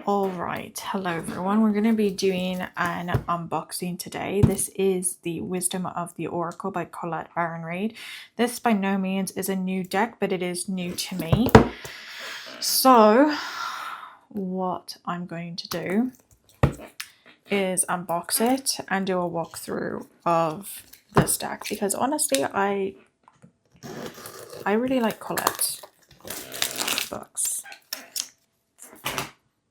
All right, hello everyone. We're going to be doing an unboxing today. This is the Wisdom of the Oracle by Collette and Reid. This by no means is a new deck, but it is new to me. So what I'm going to do is unbox it and do a walkthrough of this deck, because honestly I really like Collette books.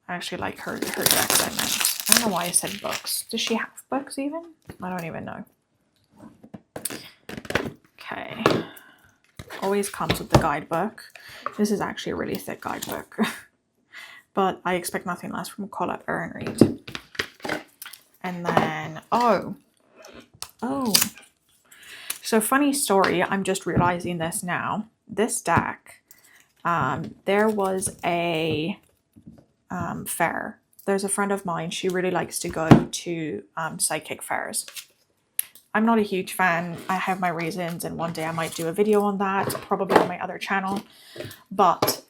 I actually like her decks, I meant. I don't know why I said books. Does she have books even? I don't even know. Okay. Always comes with the guidebook. This is actually a really thick guidebook. But I expect nothing less from Collette and Reid. And then, oh. So funny story, I'm just realizing this now. This deck, there was a fair. There's a friend of mine, she really likes to go to psychic fairs. I'm not a huge fan. I have my reasons, and one day I might do a video on that, probably on my other channel. But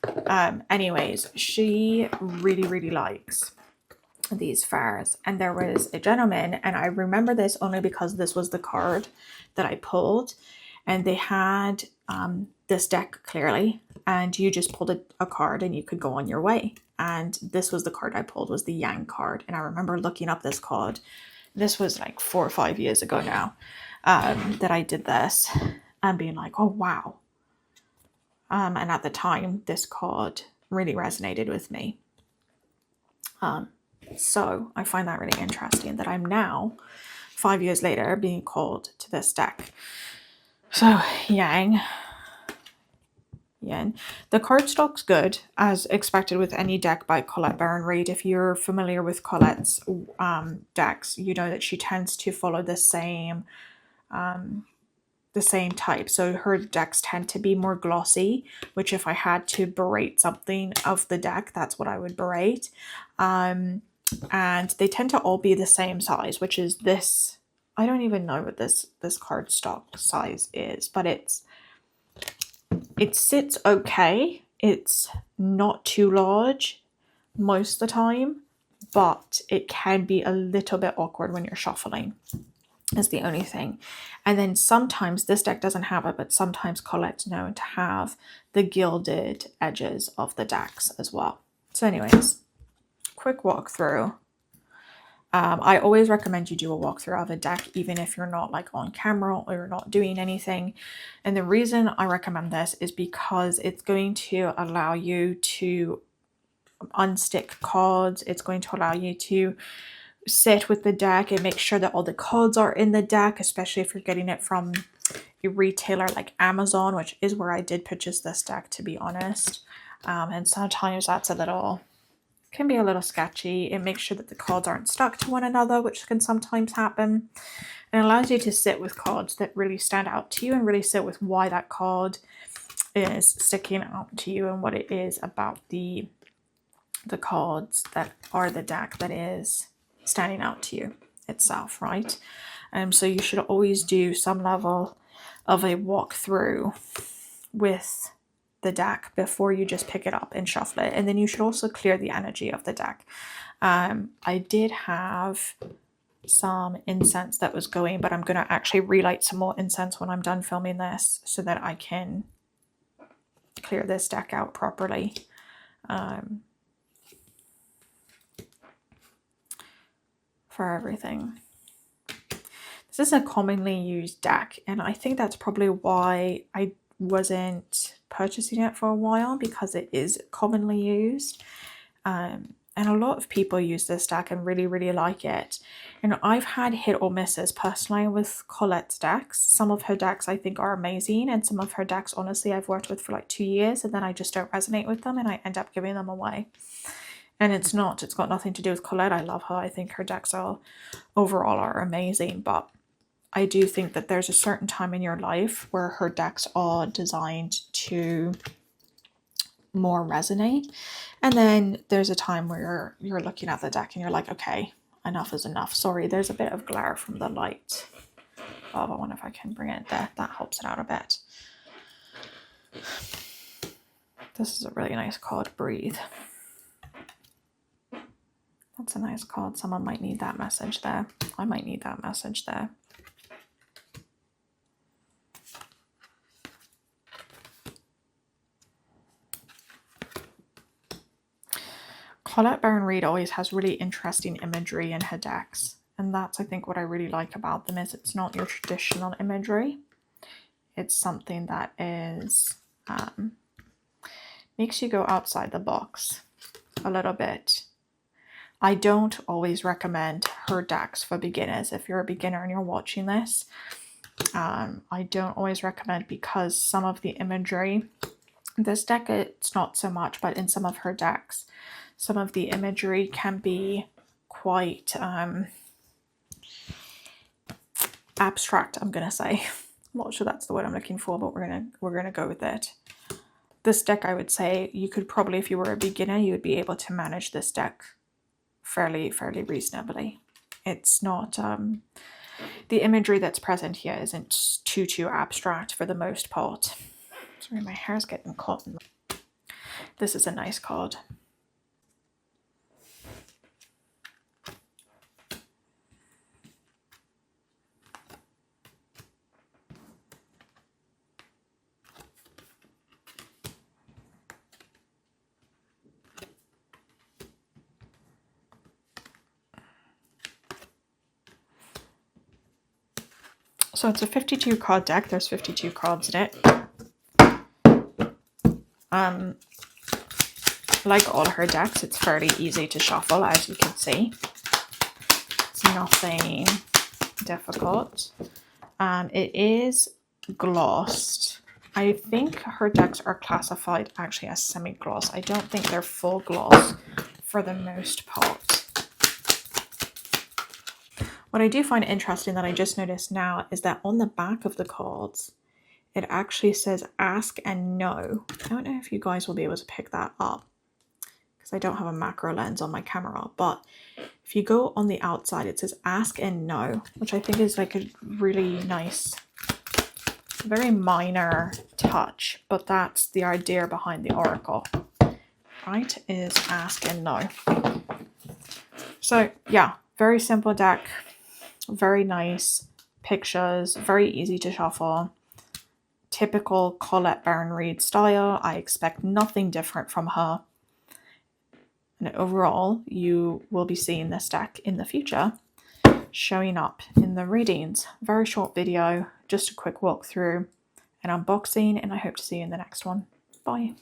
anyways, she really likes these fairs. And there was a gentleman, and I remember this only because this was the card that I pulled, and they had this deck clearly, and you just pulled a card and you could go on your way. And this was the card I pulled, was the Yang card. And I remember looking up this card. This was like 4 or 5 years ago now, that I did this, and being like, oh wow. And at the time, this card really resonated with me. So I find that really interesting that I'm now, 5 years later, being called to this deck. So Yang. The cardstock's good, as expected with any deck by Collette and Reid. If you're familiar with Colette's decks, you know that she tends to follow the same type. So her decks tend to be more glossy, which if I had to berate something of the deck, that's what I would berate. And they tend to all be the same size, which is this. I don't even know what this cardstock size is, but it sits okay. It's not too large most of the time, but it can be a little bit awkward when you're shuffling. Is the only thing. And then sometimes, this deck doesn't have it, but sometimes Colette's known to have the gilded edges of the decks as well. So anyways, quick walkthrough. I always recommend you do a walkthrough of a deck, even if you're not like on camera or you're not doing anything. And the reason I recommend this is because it's going to allow you to unstick cards. It's going to allow you to sit with the deck and make sure that all the cards are in the deck, especially if you're getting it from a retailer like Amazon, which is where I did purchase this deck, to be honest. And sometimes that's can be a little sketchy. It makes sure that the cards aren't stuck to one another, which can sometimes happen. And it allows you to sit with cards that really stand out to you and really sit with why that card is sticking out to you and what it is about the cards that are the deck that is standing out to you itself, right? So you should always do some level of a walkthrough with the deck before you just pick it up and shuffle it. And then you should also clear the energy of the deck. I did have some incense that was going, but I'm going to actually relight some more incense when I'm done filming this so that I can clear this deck out properly. For everything. This is a commonly used deck, and I think that's probably why I wasn't purchasing it for a while, because it is commonly used. And a lot of people use this deck and really like it. And I've had hit or misses personally with Colette's decks. Some of her decks I think are amazing, and some of her decks honestly I've worked with for like 2 years, and then I just don't resonate with them and I end up giving them away. And it's got nothing to do with Collette. I love her. I think her decks overall are amazing, but I do think that there's a certain time in your life where her decks are designed to more resonate. And then there's a time where you're looking at the deck and you're like, okay, enough is enough. Sorry, there's a bit of glare from the light. Oh, I wonder if I can bring it there. That helps it out a bit. This is a really nice card, Breathe. That's a nice card. Someone might need that message there. I might need that message there. Collette Reid always has really interesting imagery in her decks. And that's, I think, what I really like about them is it's not your traditional imagery. It's something that is makes you go outside the box a little bit. I don't always recommend her decks for beginners. If you're a beginner and you're watching this, I don't always recommend, because some of the imagery, this deck it's not so much, but in some of her decks, some of the imagery can be quite abstract, I'm gonna say. I'm not sure that's the word I'm looking for, but we're gonna go with it. This deck, I would say, you could probably, if you were a beginner, you would be able to manage this deck fairly reasonably. It's not the imagery that's present here isn't too abstract for the most part. Sorry, my hair's getting caught in. This is a nice card. So it's a 52 card deck. There's 52 cards in it. Like all her decks, it's fairly easy to shuffle, as you can see. It's nothing difficult. It is glossed. I think her decks are classified actually as semi-gloss. I don't think they're full gloss for the most part. What I do find interesting that I just noticed now is that on the back of the cards, it actually says ask and no. I don't know if you guys will be able to pick that up because I don't have a macro lens on my camera, but if you go on the outside, it says ask and no, which I think is like a really nice, very minor touch, but that's the idea behind the oracle, right? Is ask and no. So yeah, very simple deck. Very nice pictures, very easy to shuffle. Typical Collette Reid style. I expect nothing different from her. And overall, you will be seeing this deck in the future showing up in the readings. Very short video, just a quick walkthrough and unboxing, and I hope to see you in the next one. Bye.